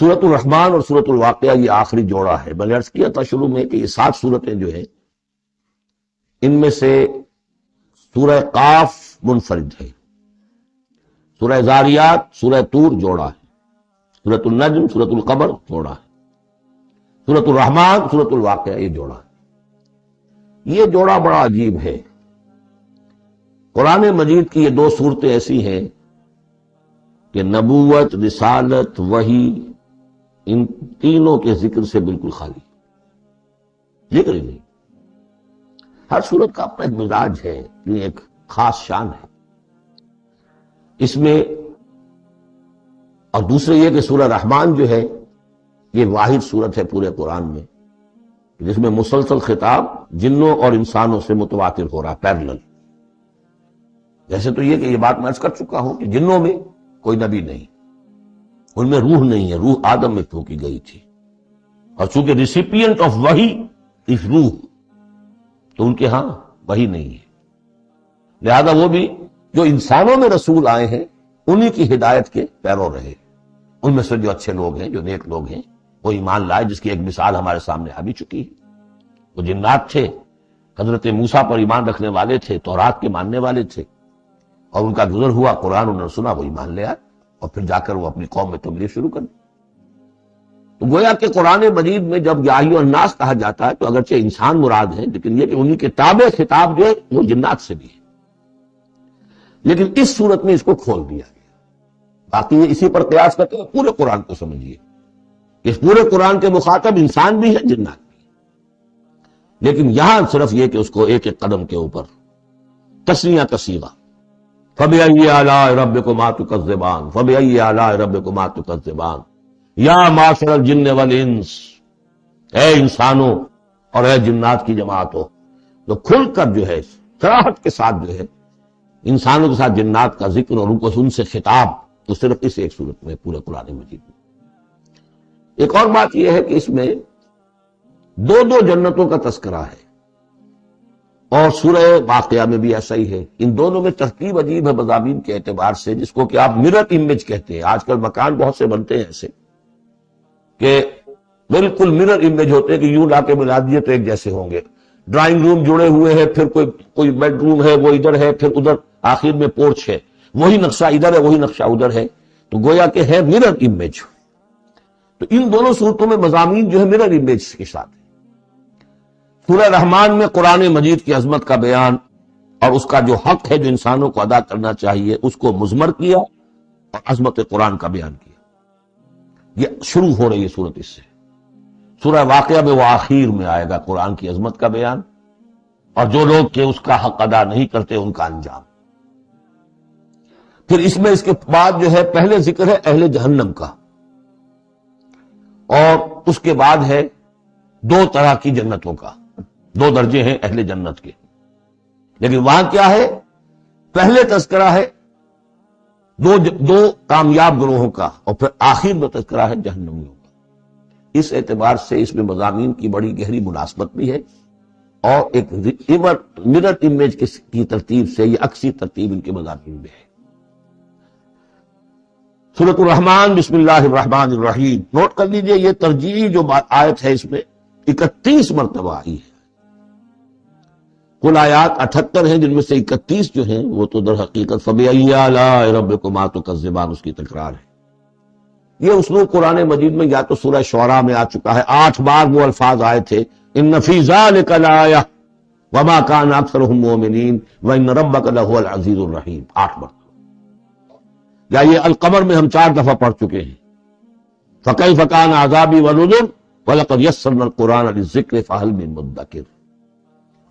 سورۃ الرحمن اور سورۃ الواقعہ یہ آخری جوڑا ہے. میں نے عرض کیا تھا شروع میں کہ یہ 7 صورتیں جو ہیں ان میں سے سورہ قاف منفرد ہے، سورہ زاریات، سورہ طور جوڑا ہے، سورۃ النجم، سورۃ القمر جوڑا ہے، سورۃ الرحمن، سورۃ الواقعہ یہ جوڑا ہے. یہ جوڑا بڑا عجیب ہے. قرآن مجید کی یہ 2 صورتیں ایسی ہیں کہ نبوت، رسالت، وحی، ان تینوں کے ذکر سے بالکل خالی، ذکر ہی نہیں. ہر صورت کا اپنا ایک مزاج ہے، یہ ایک خاص شان ہے اس میں. اور دوسرے یہ کہ سورہ رحمان جو ہے یہ واحد صورت ہے پورے قرآن میں جس میں مسلسل خطاب جنوں اور انسانوں سے متواتر ہو رہا، پیرلل. جیسے تو یہ کہ یہ بات میں عرض کر چکا ہوں کہ جنوں میں کوئی نبی نہیں، ان میں روح نہیں ہے، روح آدم میں پھونکی گئی تھی، اور چونکہ ریسیپینٹ آف وحی اس روح، تو ان کے ہاں وحی نہیں ہے. لہذا وہ بھی جو انسانوں میں رسول آئے ہیں انہی کی ہدایت کے پیرو رہے. ان میں سے جو اچھے لوگ ہیں، جو نیک لوگ ہیں، وہ ایمان لائے، جس کی ایک مثال ہمارے سامنے آ بھی چکی ہے. وہ جنات تھے، حضرت موسیٰ پر ایمان رکھنے والے تھے، تورات کے ماننے والے تھے، اور ان کا گزر ہوا، قرآن انہوں نے سنا، وہ ایمان لے آئے، اور پھر جا کر وہ اپنی قوم میں تبلیغ شروع کر دی. تو گویا کہ قرآن مجید میں جب یا ایھا الناس کہا جاتا ہے تو اگرچہ انسان مراد ہیں، لیکن یہ کہ انہی کے تابع خطاب جو ہے وہ جنات سے بھی ہے. لیکن اس صورت میں اس کو کھول دیا گیا. باقی یہ اسی پر قیاس کرتے ہیں، پورے قرآن کو سمجھیے. اس پورے قرآن کے مخاطب انسان بھی ہے، جنات بھی ہے. لیکن یہاں صرف یہ کہ اس کو ایک ایک قدم کے اوپر تسنیہ کا صیغہ، فَبِأَيِّ آلَاءِ رَبِّكُمَا تُكَذِّبَانِ فَبِأَيِّ آلَاءِ رَبِّكُمَا تُكَذِّبَانِ یا معاشر الجن والانس، اے انسانوں اور اے جنات کی جماعتوں. تو کھل کر جو ہے صراحت کے ساتھ جو ہے انسانوں کے ساتھ جنات کا ذکر اور ان سے خطاب، تو صرف اس ایک صورت میں پورے قرآن مجید میں. ایک اور بات یہ ہے کہ اس میں 2 جنتوں کا تذکرہ ہے، اور سورہ واقعہ میں بھی ایسا ہی ہے. ان دونوں میں ترتیب عجیب ہے مضامین کے اعتبار سے، جس کو کہ آپ مرر امیج کہتے ہیں. آج کل مکان بہت سے بنتے ہیں ایسے کہ بالکل مرر امیج ہوتے ہیں کہ یوں لا کے ملا دیے تو ایک جیسے ہوں گے. ڈرائنگ روم جڑے ہوئے ہیں، پھر کوئی بیڈ روم ہے وہ ادھر ہے، پھر ادھر آخر میں پورچ ہے، وہی نقشہ ادھر ہے وہی نقشہ ادھر ہے، تو گویا کہ ہے مرر امیج. تو ان دونوں صورتوں میں مضامین جو ہے مرر امیج کے ساتھ ہے. سورہ رحمان میں قرآن مجید کی عظمت کا بیان اور اس کا جو حق ہے جو انسانوں کو ادا کرنا چاہیے اس کو مضمر کیا، اور عظمت قرآن کا بیان کیا. یہ شروع ہو رہی ہے صورت اس سے. سورہ واقعہ میں وہ آخر میں آئے گا قرآن کی عظمت کا بیان، اور جو لوگ کہ اس کا حق ادا نہیں کرتے ان کا انجام. پھر اس میں اس کے بعد جو ہے پہلے ذکر ہے اہل جہنم کا، اور اس کے بعد ہے 2 طرح کی جنتوں کا. 2 درجے ہیں اہل جنت کے. لیکن وہاں کیا ہے؟ پہلے تذکرہ ہے دو کامیاب گروہوں کا، اور پھر آخر میں تذکرہ ہے جہنمیوں کا. اس اعتبار سے اس میں مضامین کی بڑی گہری مناسبت بھی ہے، اور ایک مرر امیج کی ترتیب سے یہ عکسی ترتیب ان کے مضامین میں ہے. سورۃ الرحمن بسم اللہ الرحمن الرحیم. نوٹ کر لیجئے یہ ترجیحی جو آیت ہے اس میں 31 مرتبہ آئی ہے. کل آیات 78 ہیں، جن میں سے 31 جو ہیں وہ تو در حقیقت فَبِأَيِّ آلَاءِ رَبِّكُمَا تُكَذِّبَانِ اس کی تکرار ہے. یہ اسلوب قرآن مجید میں یا تو سورہ شعراء میں آ چکا ہے، 8 بار وہ الفاظ آئے تھے، إِنَّ فِي ذَلِكَ لَآيَةً وَمَا كَانَ أَكْثَرُهُم مُؤْمِنِينَ وَإِنَّ رَبَّكَ لَهُوَ الْعَزِيزُ الرَّحِيمُ 8 بار. یا یہ القمر میں ہم 4 دفعہ پڑھ چکے ہیں، فَكَيْفَ كَانَ عَذَابِي وَنُذُرِ وَلَقَدْ يَسَّرْنَا الْقُرْآنَ لِلذِّكْرِ فَهَلْ مِن مُدَّكِرٍ.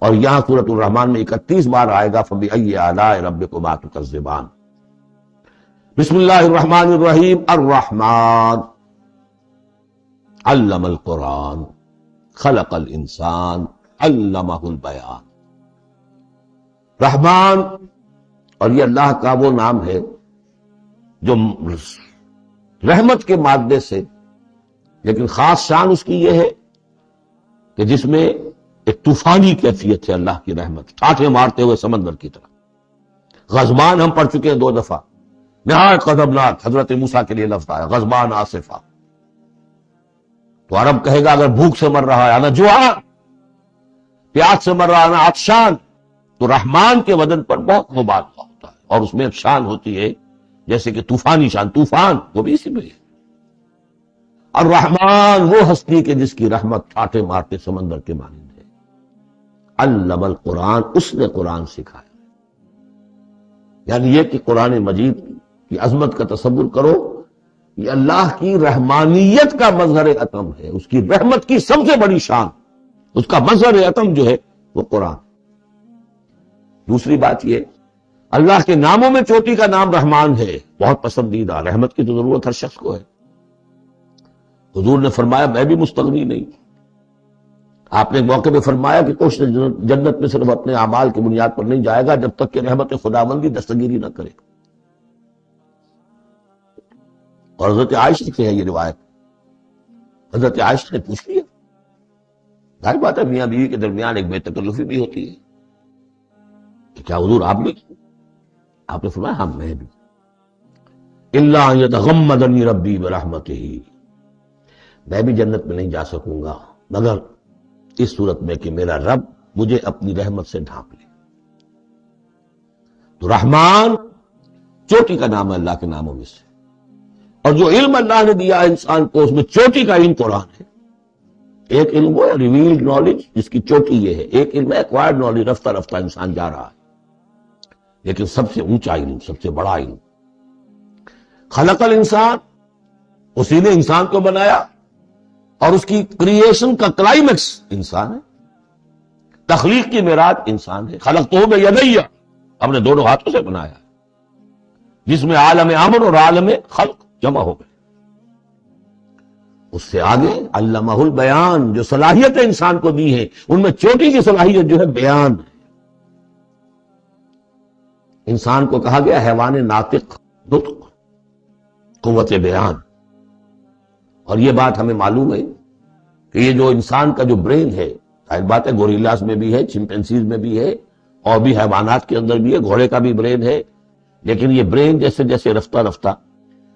اور یہاں سورۃ الرحمن میں 31 بار آئے گا فَبِأَيِّ آلَاءِ رَبِّكُمَا تُكَذِّبَانِ. بسم اللہ الرحمن الرحیم. الرحمن علم القرآن خلق الانسان علمہ البیان. رحمان، اور یہ اللہ کا وہ نام ہے جو رحمت کے مادے سے، لیکن خاص شان اس کی یہ ہے کہ جس میں ایک طوفانی کیفیت ہے اللہ کی رحمت، ٹھاٹھے مارتے ہوئے سمندر کی طرح. غضبان ہم پڑھ چکے ہیں 2 دفعہ، نہایت غضبناک. حضرت موسیٰ کے لیے لفظ آیا غضبان آصفہ. تو عرب کہے گا اگر بھوک سے مر رہا ہے انا جوعان، پیاس سے مر رہا ہے انا عطشان، تو رحمان کے بدن پر بہت مبالغہ ہوتا ہے، اور اس میں ایک شان ہوتی ہے جیسے کہ طوفانی شان، طوفان وہ بھی اسی میں ہے۔ اور رحمان وہ ہستی کہ جس کی رحمت ٹھاٹھے مارتے سمندر کے مانند ہے۔ علم القرآن، اس نے قرآن سکھایا۔ یعنی یہ کہ قرآن مجید کی عظمت کا تصور کرو، یہ اللہ کی رحمانیت کا مظہر عتم ہے، اس کی رحمت کی سب سے بڑی شان، اس کا مظہر عتم جو ہے وہ قرآن۔ دوسری بات یہ، اللہ کے ناموں میں چوٹی کا نام رحمان ہے، بہت پسندیدہ، رحمت کی تو ضرورت ہر شخص کو ہے۔ حضور نے فرمایا میں بھی مستغنی نہیں۔ آپ نے ایک موقع پہ فرمایا کہ کوئی جنت میں صرف اپنے اعمال کی بنیاد پر نہیں جائے گا جب تک کہ رحمت خداوندی دستگیری نہ کرے۔ اور حضرت عائشہ سے ہے یہ روایت، حضرت عائشہ نے پوچھ لیا، ظاہر بات ہے میاں بیوی کے درمیان ایک بے تکلفی بھی ہوتی ہے کہ کیا حضور آپ بھی؟ آپ نے فرمایا ہاں میں بھی۔ الا ان یتغمدنی ربی برحمتہ، میں بھی جنت میں نہیں جا سکوں گا مگر اس صورت میں کہ میرا رب مجھے اپنی رحمت سے ڈھانپ لے۔ تو رحمان چوٹی کا نام ہے اللہ کے ناموں میں سے، اور جو علم اللہ نے دیا انسان کو اس میں چوٹی کا علم قرآن ہے۔ ایک علم وہ ہے ریویلڈ نالج جس کی چوٹی یہ ہے، ایک علم ہے ایکوائرڈ نالج، رفتہ رفتہ انسان جا رہا ہے، لیکن سب سے اونچا علم، سب سے بڑا علم خلق الانسان، اسی نے انسان کو بنایا، اور اس کی کریشن کا کلائمیکس انسان ہے، تخلیق کی معراج انسان ہے۔ خلقتہ بیدی، اپنے دونوں ہاتھوں سے بنایا، جس میں عالم امر اور عالم خلق جمع ہو گئے۔ اس سے آگے علمہ البیان، جو صلاحیتیں انسان کو دی ہیں ان میں چوٹی کی صلاحیت جو ہے بیان ہے۔ انسان کو کہا گیا حیوان ناطق، نطق، قوت بیان۔ اور یہ بات ہمیں معلوم ہے کہ یہ جو انسان کا جو برین ہے، ظاہر بات ہے گوریلاز میں بھی ہے، چمپینزیز میں بھی ہے، اور بھی حیوانات کے اندر بھی ہے، گھوڑے کا بھی برین ہے، لیکن یہ برین جیسے جیسے رفتہ رفتہ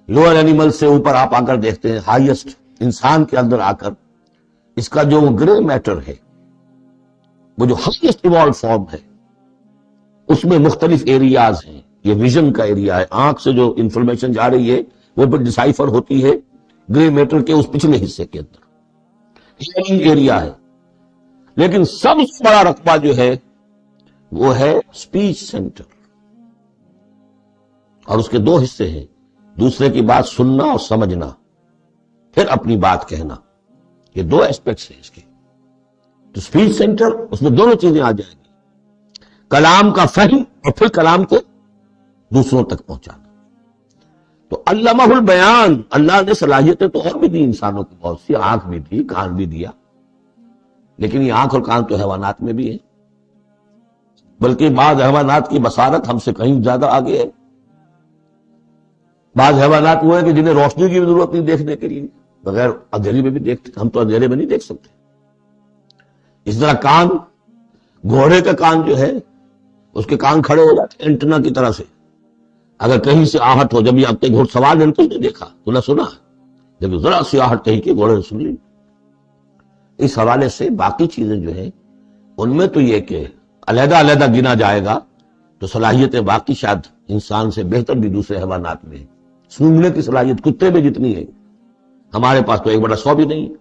لوئر اینیمل سے اوپر آپ آ کر دیکھتے ہیں، ہائیسٹ انسان کے اندر آ کر اس کا جو گرے میٹر ہے، وہ جو ہائیسٹ ایوالوڈ فارم ہے، اس میں مختلف ایریاز ہیں۔ یہ ویژن کا ایریا ہے، آنکھ سے جو انفارمیشن جا رہی ہے وہ پھر ڈسائفر ہوتی ہے گرے میٹر کے اس پچھلے حصے کے اندر، ایریا ہے۔ لیکن سب سے بڑا رقبہ جو ہے وہ ہے اسپیچ سینٹر، اور اس کے دو حصے ہیں، دوسرے کی بات سننا اور سمجھنا، پھر اپنی بات کہنا، یہ دو ایسپیکٹس ہیں اس کے۔ تو اسپیچ سینٹر، اس میں دونوں چیزیں آ جائیں گی، کلام کا فہم اور پھر کلام کو دوسروں تک پہنچانا۔ تو علمہ البیان، اللہ نے صلاحیتیں تو اور بھی دی انسانوں کو بہت سی، آنکھ بھی دی، کان بھی دیا، لیکن یہ آنکھ اور کان تو حیوانات میں بھی ہے، بلکہ بعض حیوانات کی بصارت ہم سے کہیں زیادہ آگے ہے۔ بعض حیوانات وہ ہیں کہ جنہیں روشنی کی بھی ضرورت نہیں دیکھنے کے لیے، بغیر اندھیرے میں بھی دیکھتے، ہم تو اندھیرے میں نہیں دیکھ سکتے۔ اس طرح کان، گھوڑے کا کان جو ہے اس کے کان کھڑے ہو جاتے اینٹنا کی طرح سے، اگر کہیں سے آہٹ ہو، جب یہ اپنے گھوڑ سوار نے نہیں دیکھا تو نہ سنا، جب ذرا سی آہٹ کہیں کہ گھوڑے نے سن لی۔ اس حوالے سے باقی چیزیں جو ہیں ان میں تو یہ کہ علیحدہ علیحدہ گنا جائے گا تو صلاحیتیں باقی شاید انسان سے بہتر بھی دوسرے حیوانات میں ہے۔ سونگنے کی صلاحیت کتے میں جتنی ہے، ہمارے پاس تو 1/100 بھی نہیں ہے۔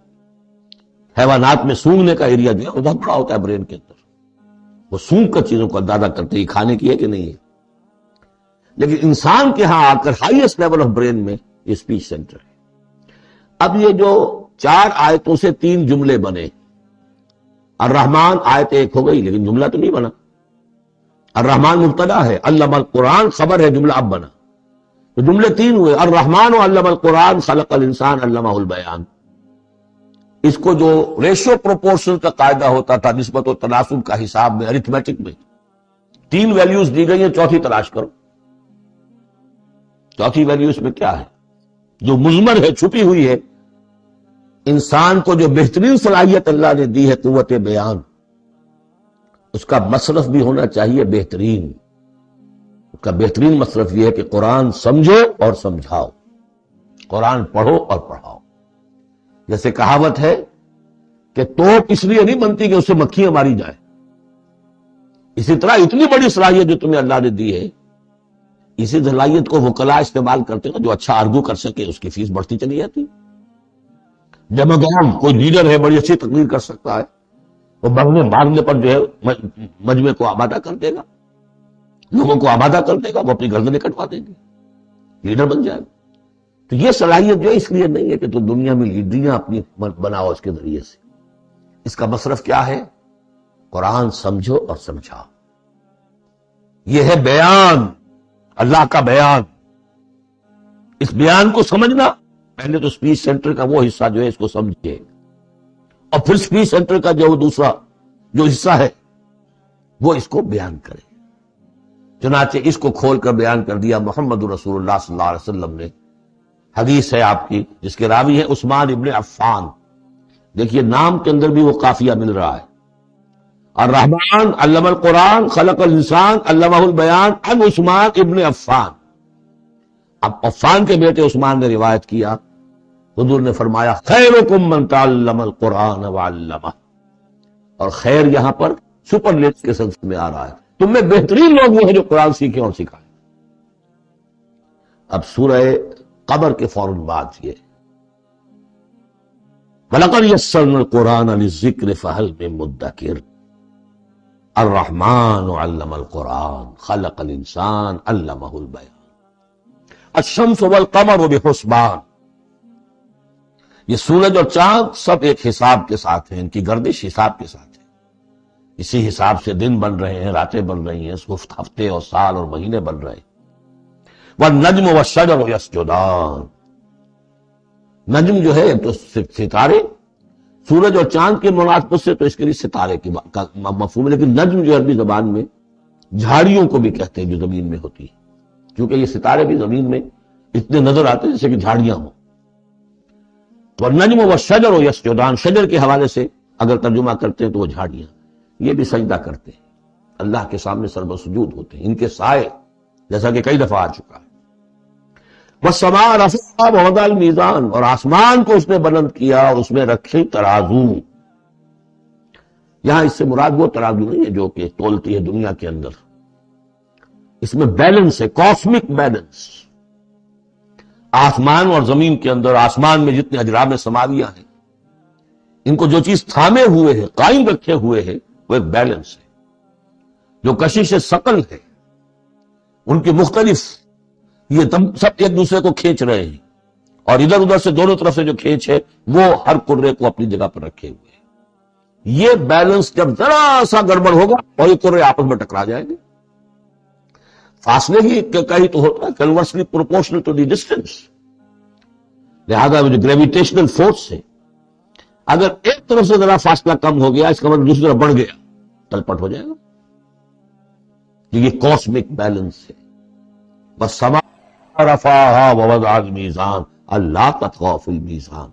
حیوانات میں سونگنے کا ایریا جو ہے بہت بڑا ہوتا ہے برین کے اندر، وہ سونگ کر چیزوں کو اندازہ کرتے ہیں کھانے کی ہے کہ نہیں ہے۔ لیکن انسان کے ہاں آ کر ہائیسٹ لیول آف برین میں یہ اسپیچ سینٹر ہے۔ اب یہ جو 4 آیتوں سے 3 جملے بنے، الرحمن آیت 1 ہو گئی لیکن جملہ تو نہیں بنا، الرحمن مبتدا ہے، علم القرآن خبر ہے، جملہ اب بنا، تو جملے 3 ہوئے، الرحمن علم القرآن خلق الانسان علمہ البیان۔ اس کو جو ریشو پروپورشن کا قاعدہ ہوتا تھا نسبت و تناسب کا حساب میں، ارتھمیٹک میں 3 ویلیوز دی گئی ہیں، چوتھی تلاش کرو، چوتھی ویلیو اس میں کیا ہے جو مضمر ہے، چھپی ہوئی ہے۔ انسان کو جو بہترین صلاحیت اللہ نے دی ہے قوت بیان، اس کا مصرف بھی ہونا چاہیے بہترین۔ اس کا بہترین مصرف یہ ہے کہ قرآن سمجھو اور سمجھاؤ، قرآن پڑھو اور پڑھاؤ۔ جیسے کہاوت ہے کہ توپ اس لیے نہیں بنتی کہ اس سے مکھیاں ماری جائیں، اسی طرح اتنی بڑی صلاحیت جو تمہیں اللہ نے دی ہے، اسی صلاحیت کو وکلاء استعمال کرتے ہیں، جو اچھا آرگو کر سکے اس کی فیس بڑھتی چلی جاتی۔ ڈیموگرام کوئی لیڈر ہے، بڑی اچھی تقریر کر سکتا ہے، وہ مانگنے پر جو ہے مجمع کو آبادہ کر دے گا، لوگوں کو آبادہ کر دے گا، وہ اپنی گردنیں کٹوا دیں گے، لیڈر بن جائے گا۔ تو یہ صلاحیت جو ہے اس لیے نہیں ہے کہ تو دنیا میں لیڈریاں اپنی بناؤ اس کے ذریعے سے، اس کا مصرف کیا ہے؟ قرآن سمجھو اور سمجھاؤ۔ یہ ہے بیان، اللہ کا بیان۔ اس بیان کو سمجھنا، پہلے تو سپیچ سینٹر کا وہ حصہ جو ہے اس کو سمجھے، اور پھر سپیچ سینٹر کا جو دوسرا جو حصہ ہے وہ اس کو بیان کرے۔ چنانچہ اس کو کھول کر بیان کر دیا محمد رسول اللہ صلی اللہ علیہ وسلم نے۔ حدیث ہے آپ کی جس کے راوی ہے عثمان ابن عفان۔ دیکھیے نام کے اندر بھی وہ قافیہ مل رہا ہے، الرحمن علم القرآن خلق الانسان علمہ البیان عن عثمان ابن عفان۔ اب عفان کے بیٹے عثمان نے روایت کیا، حضور نے فرمایا خیرکم من تعلم القرآن وعلمہ، اور خیر یہاں پر سپرلیٹس کے سلسلے میں آ رہا ہے، تم میں بہترین لوگ وہ ہیں جو قرآن سیکھیں اور سکھائیں۔ اب سورہ قمر کے فوراً بعد یہ وَلَقَدْ يَسَّرْنَا الْقُرْآنَ لِلذِّكْرِ فَهَلْ مِن مُدَّكِرٍ الرحمن علم القرآن خلق الانسان علمہ البیان الشمس والقمر بحسبان۔ یہ سورج اور چاند سب ایک حساب کے ساتھ ہیں، ان کی گردش حساب کے ساتھ ہے، اسی حساب سے دن بن رہے ہیں، راتیں بن رہی ہیں، ہفتے اور سال اور مہینے بن رہے ہیں۔ والنجم والشجر یسجدان، نجم جو ہے تو ستارے، سورج اور چاند کے مناسبت سے تو اس کے لیے ستارے کی مفہوم ہے، لیکن نجم جو عربی زبان میں جھاڑیوں کو بھی کہتے ہیں جو زمین میں ہوتی ہے، کیونکہ یہ ستارے بھی زمین میں اتنے نظر آتے ہیں جیسے کہ جھاڑیاں ہوں۔ والنجم والشجر یسجدان، شجر کے حوالے سے اگر ترجمہ کرتے ہیں تو وہ جھاڑیاں، یہ بھی سجدہ کرتے ہیں، اللہ کے سامنے سربہ سجود ہوتے ہیں، ان کے سائے، جیسا کہ کئی دفعہ آ چکا ہے۔ والسماء رفعها ووضع الميزان، اور آسمان کو اس نے بلند کیا اور اس میں رکھے ترازو۔ یہاں اس سے مراد وہ ترازو نہیں ہے جو کہ تولتی ہے دنیا کے اندر، اس میں بیلنس ہے، کاسمک بیلنس۔ آسمان اور زمین کے اندر، آسمان میں جتنے اجرام سماویہ ہیں، ان کو جو چیز تھامے ہوئے ہے، قائم رکھے ہوئے ہے، وہ ایک بیلنس ہے۔ جو کشش ثقل ہے، ان کی مختلف، یہ سب ایک دوسرے کو کھینچ رہے ہیں، اور ادھر ادھر سے دونوں طرف سے جو کھینچ ہے وہ ہر کرے کو اپنی جگہ پر رکھے ہوئے ہیں۔ یہ بیلنس جب ذرا سا گڑبڑ ہوگا اور یہ کرے آپس میں ٹکرا جائیں گے۔ فاصلے ہی کہیں تو ہوتا ہے conversely proportional to the distance, لہذا وہ جو گریویٹیشنل فورس ہے، اگر ایک طرف سے ذرا فاصلہ کم ہو گیا، اس کا مطلب دوسری طرف بڑھ گیا، تلپٹ ہو جائے گا۔ یہ کاسمک بیلنس ہے۔ والسماء رفعها ووضع الميزان الا تطغوا في الميزان،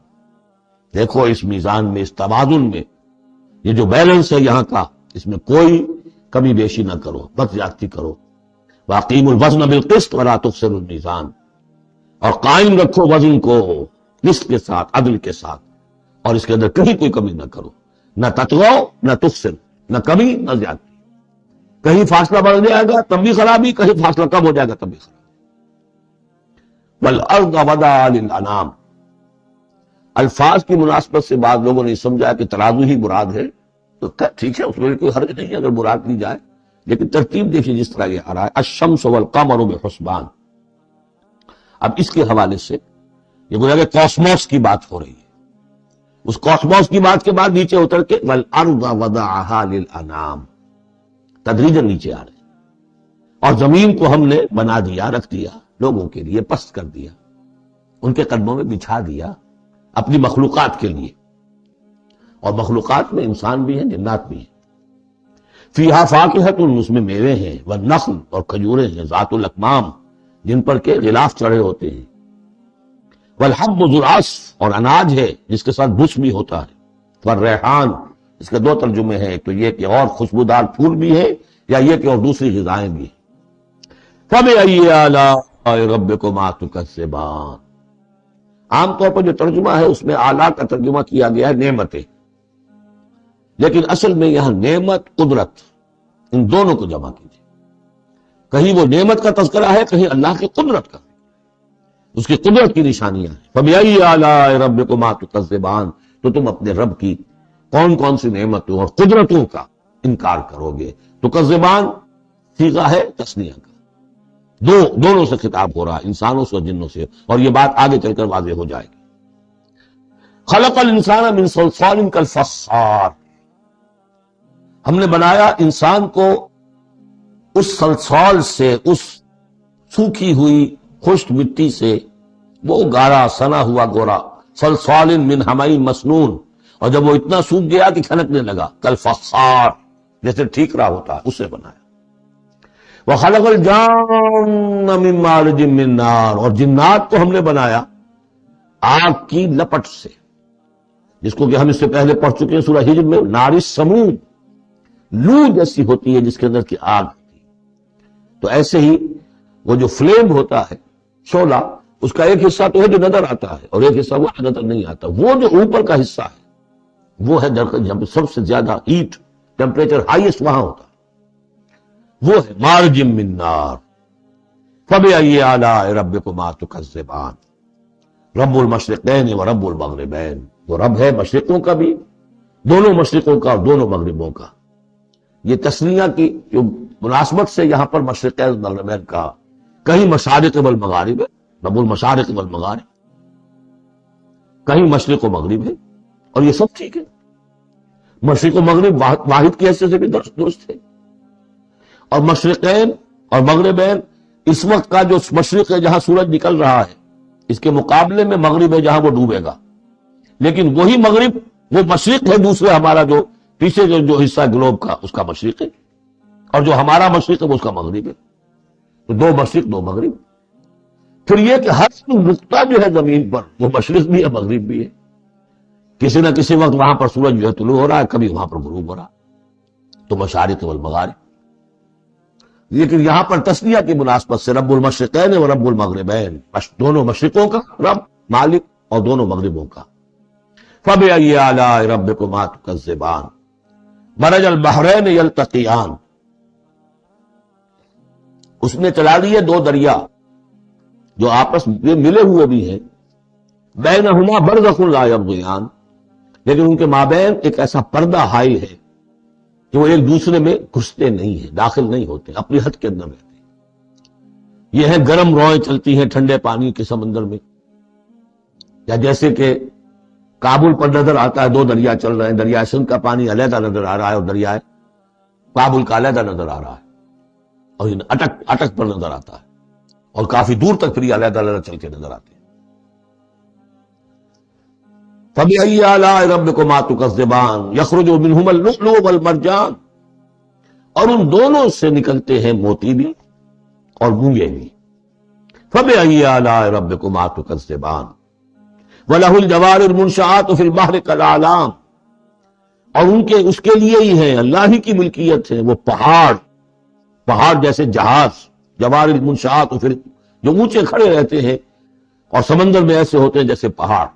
دیکھو اس میزان میں، اس توازن میں، یہ جو بیلنس ہے یہاں کا، اس میں کوئی کمی بیشی نہ کرو، بد زیادتی کرو۔ واقیموا الوزن بالقسط ولا تخسروا الميزان، اور قائم رکھو وزن کو قسط کے ساتھ، عدل کے ساتھ، اور اس کے اندر کہیں کوئی کمی نہ کرو، نہ تطغوا نہ تخسر، نہ کمی نہ زیادتی۔ کہیں فاصلہ بڑھ جائے گا تب بھی خرابی، کہیں فاصلہ کم ہو جائے گا تب بھی خرابی۔ والارض وضعها للانام، الفاظ کی مناسبت سے بعض لوگوں نے سمجھا کہ ترازو ہی مراد ہے، تو ٹھیک ہے، اس میں کوئی حرج نہیں ہے اگر مراد لی جائے، لیکن ترتیب دیکھیے جس طرح یہ آ رہا ہے الشمس والقمر بحسبان۔ اب اس کے حوالے سے یہ گویا کہ کاسموس کی بات ہو رہی ہے، اس کاسموس کی بات کے بعد نیچے اتر کے والارض وضعها للانام، تدریجاً نیچے آ رہے ہیں، اور زمین کو ہم نے بنا دیا، رکھ دیا لوگوں کے لیے، پست کر دیا، ان کے قدموں میں بچھا دیا اپنی مخلوقات کے لیے، اور مخلوقات میں انسان بھی ہیں، جنات بھی ہیں۔ فیہا فاکہۃ، اس میں میوے ہیں، والنخل، اور کھجوریں ہیں، ذات الاکمام، جن پر کے غلاف چڑھے ہوتے ہیں، والحب ذو العصف، اور اناج ہے جس کے ساتھ بھس بھی ہوتا ہے، والریحان، اس کے دو ترجمے ہیں، ایک تو یہ کہ اور خوشبودار پھول بھی ہے، یا یہ کہ اور دوسری غذائیں بھی ہیں۔ فَبِأَيِّ آلَاءِ رَبِّكُمَا تُكَذِّبَانِ، عام طور پر جو ترجمہ ہے اس میں اعلیٰ کا ترجمہ کیا گیا ہے نعمتیں، لیکن اصل میں یہاں نعمت قدرت ان دونوں کو جمع کیجیے. کہیں وہ نعمت کا تذکرہ ہے، کہیں اللہ کی قدرت کا، اس کی قدرت کی نشانیاں ہیں. فَبِأَيِّ آلَاءِ رَبِّكُمَا تُكَذِّبَانِ، تو تم اپنے رب کی کون کون سی نعمتوں اور قدرتوں کا انکار کرو گے. تکذبان صیغہ ہے تثنیہ کا، دونوں سے خطاب ہو رہا ہے، انسانوں سے اور جنوں سے، اور یہ بات آگے چل کر واضح ہو جائے گی. خلق الانسان من صلصال کالفخار، ہم نے بنایا انسان کو اس صلصال سے، اس سوکھی ہوئی خشک مٹی سے، وہ گارا سنا ہوا گورا، صلصال من حمئی مسنون، اور جب وہ اتنا سوکھ گیا کہ کھنکنے لگا، کالفخار جیسے ٹھیکرا ہوتا ہے، اسے بنایا. وَخَلَقَ الْجَانَّ مِن مَارِجٍ مِّن نَار، اور جنات کو ہم نے بنایا آگ کی لپٹ سے، جس کو کہ ہم اس سے پہلے پڑھ چکے ہیں سورہ ہجر میں، نار السموم، لو جیسی ہوتی ہے جس کے اندر کی آگ ہوتی ہے. تو ایسے ہی وہ جو فلیم ہوتا ہے، شعلہ، اس کا ایک حصہ تو ہے جو نظر آتا ہے اور ایک حصہ وہ نظر نہیں آتا. وہ جو اوپر کا حصہ ہے وہ ہے جب سب سے زیادہ ہیٹ ٹیمپریچر ہائیسٹ وہاں ہوتا ہے، وہ ہے مارج من نار. فَبِأَيِّ آلَاءِ رَبِّكُمَا تُكَذِّبَانِ، رب المشرقین و رب المغربین، وہ رب ہے مشرقوں کا بھی، دونوں مشرقوں کا اور دونوں مغربوں کا. یہ تسنیہ کی جو مناسبت سے یہاں پر مشرقین و مغربین کا، کہیں مشارق والمغارب ہے، رب المشارق والمغارب، کہیں مشرق و مغرب ہے، اور یہ سب ٹھیک ہے. مشرق و مغرب واحد کی حیثیت سے بھی درست ہے. اور مشرقین اور مغربین، اس وقت کا جو مشرق ہے جہاں سورج نکل رہا ہے، اس کے مقابلے میں مغرب ہے جہاں وہ ڈوبے گا. لیکن وہی مغرب وہ مشرق ہے دوسرے، ہمارا جو پیچھے جو حصہ گلوب کا اس کا مشرق ہے، اور جو ہمارا مشرق ہے وہ اس کا مغرب ہے. تو دو مشرق دو مغرب. پھر یہ کہ ہر نقطہ جو ہے زمین پر وہ مشرق بھی ہے مغرب بھی ہے. کسی نہ کسی وقت وہاں پر سورج جو ہے طلوع ہو رہا ہے، کبھی وہاں پر غروب ہو رہا ہے، تو مشارق والمغارب. لیکن یہاں پر تسنیہ کی مناسبت سے رب المشرقین و رب المغربین، دونوں مشرقوں کا رب مالک اور دونوں مغربوں کا. فَبِأَيِّ آلَاءِ رَبِّكُمَا تُكَذِّبَانِ مَرَجَ الْبَحْرَيْنِ يَلْتَقِيَانِ، اس نے چلا لیے دو دریا جو آپس میں ملے ہوئے بھی ہیں، بَيْنَهُمَا بَرْزَخٌ لَا يَبْغِيَانِ، لیکن ان کے مابین ایک ایسا پردہ حائل ہے کہ وہ ایک دوسرے میں گھستے نہیں ہیں، داخل نہیں ہوتے، اپنی حد کے اندر رہتے ہیں. یہ ہے گرم روئیں چلتی ہیں ٹھنڈے پانی کے سمندر میں، یا جیسے کہ کابل پر نظر آتا ہے دو دریا چل رہے ہیں، دریائے سندھ کا پانی علیحدہ نظر آ رہا ہے اور دریائے کابل کا علیحدہ نظر آ رہا ہے، اور یہ اٹک پر نظر آتا ہے، اور کافی دور تک پھر یہ علیحدہ علیحدہ چل کے نظر آتے ہیں. فَبِأَيِّ آلَاءِ رَبِّكُمَا تُكَذِّبَانِ يَخْرُجُ مِنْهُمَا اللُّؤْلُؤُ وَالْمَرْجَانُ، اور ان دونوں سے نکلتے ہیں موتی بھی اور مونگے بھی. فَبِأَيِّ آلَاءِ رَبِّكُمَا تُكَذِّبَانِ وَلَهُ الْجَوَارُ الْمُنشَآتُ فِي الْبَحْرِ كَالْأَعْلَامِ، اور اس کے لیے ہی ہے، اللہ ہی کی ملکیت ہے وہ پہاڑ جیسے جہاز، جوار المنشآت، پھر جو اونچے کھڑے رہتے ہیں اور سمندر میں ایسے ہوتے ہیں جیسے پہاڑ.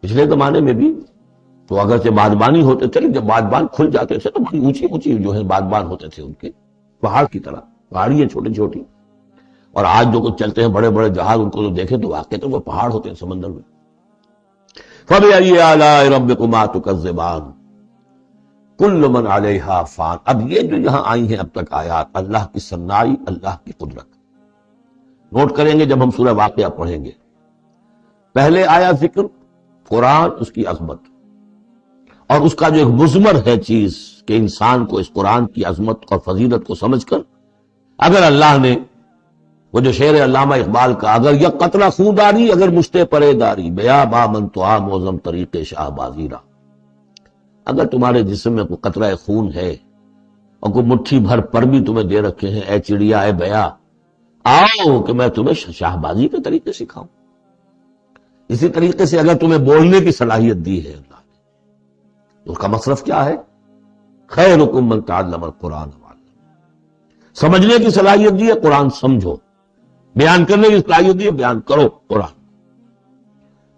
پچھلے زمانے میں بھی تو اگرچہ بادبانی ہوتے تھے، لیکن جب بادبان کھل جاتے تھے تو بڑی اونچی اونچی جو ہے بادبان ہوتے تھے ان کے، پہاڑ کی طرح، پہاڑی ہیں چھوٹی چھوٹی. اور آج جو کچھ چلتے ہیں بڑے بڑے جہاز، ان کو جو دیکھیں تو واقعی تو وہ پہاڑ ہوتے ہیں سمندر میں. فَبِأَيِّ آلَاءِ رَبِّكُمَا تُكَذِّبَانِ كُلُّ مَنْ عَلَيْهَا فَانٍ. اب یہ جو یہاں آئی ہیں اب تک آیات، اللہ کی صنائی، اللہ کی قدرت نوٹ کریں گے جب ہم سورہ واقعہ پڑھیں گے. پہلے آیا ذکر قرآن، اس کی عظمت، اور اس کا جو ایک مضمر ہے چیز کہ انسان کو اس قرآن کی عظمت اور فضیلت کو سمجھ کر، اگر اللہ نے وہ جو شعر علامہ اقبال کا، اگر یک قطرہ خون داری، اگر مشتے پرے داری، بیا با من تو آ موزم طریق شاہ بازیرہ، اگر تمہارے جسم میں کوئی قطرہ خون ہے اور کوئی مٹھی بھر پر بھی تمہیں دے رکھے ہیں، اے چڑیا اے بیا، آؤ کہ میں تمہیں شاہ بازی کے طریقے سکھاؤں. اسی طریقے سے اگر تمہیں بولنے کی صلاحیت دی ہے اللہ نے، تو اس کا مصرف کیا ہے؟ خیرکم من تعلم القرآن وعلمہ، سمجھنے کی صلاحیت دی ہے قرآن سمجھو، بیان کرنے کی صلاحیت دی ہے بیان کرو قرآن.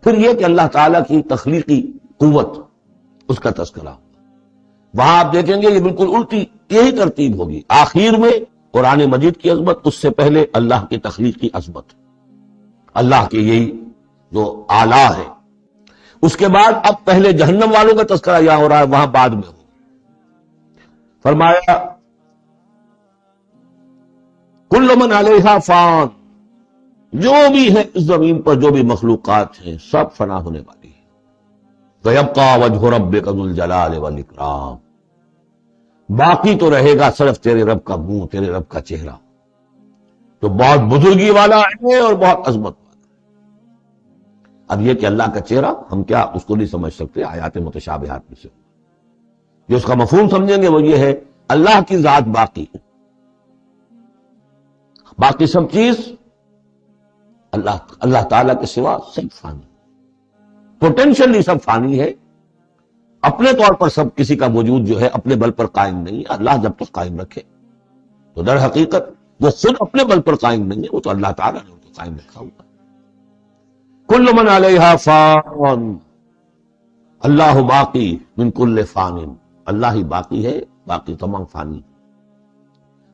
پھر یہ کہ اللہ تعالیٰ کی تخلیقی قوت، اس کا تذکرہ ہوگا۔ وہاں آپ دیکھیں گے یہ بالکل الٹی یہی ترتیب ہوگی، آخر میں قرآن مجید کی عظمت، اس سے پہلے اللہ کی تخلیقی عظمت، اللہ کے یہی جو آلہ ہے، اس کے بعد اب پہلے جہنم والوں کا تذکرہ یہاں ہو رہا ہے، وہاں بعد میں ہو۔ فرمایا کل من علیہا فان، جو بھی ہے اس زمین پر جو بھی مخلوقات ہیں سب فنا ہونے والی ہے۔ وَيَبْقَى وَجْهُ رَبِّكَ ذُو الْجَلَالِ وَالْإِكْرَامِ، باقی تو رہے گا صرف تیرے رب کا منہ، تیرے رب کا چہرہ، تو بہت بزرگی والا ہے اور بہت عظمت والا ہے۔ اب یہ کہ اللہ کا چہرہ ہم کیا اس کو نہیں سمجھ سکتے، آیات متشابہات میں سے جو اس کا مفہوم سمجھیں گے وہ یہ ہے اللہ کی ذات باقی، باقی سب چیز اللہ تعالیٰ کے سوا سب فانی، پوٹینشلی سب فانی ہے، اپنے طور پر سب کسی کا وجود جو ہے اپنے بل پر قائم نہیں، اللہ جب تک قائم رکھے تو در حقیقت وہ خود اپنے بل پر قائم نہیں ہے، وہ تو اللہ تعالیٰ نے ان کو قائم رکھا ہوا۔ کل من علیہا فان، اللہ باقی من کل فان، اللہ ہی باقی ہے، باقی تمام فانی۔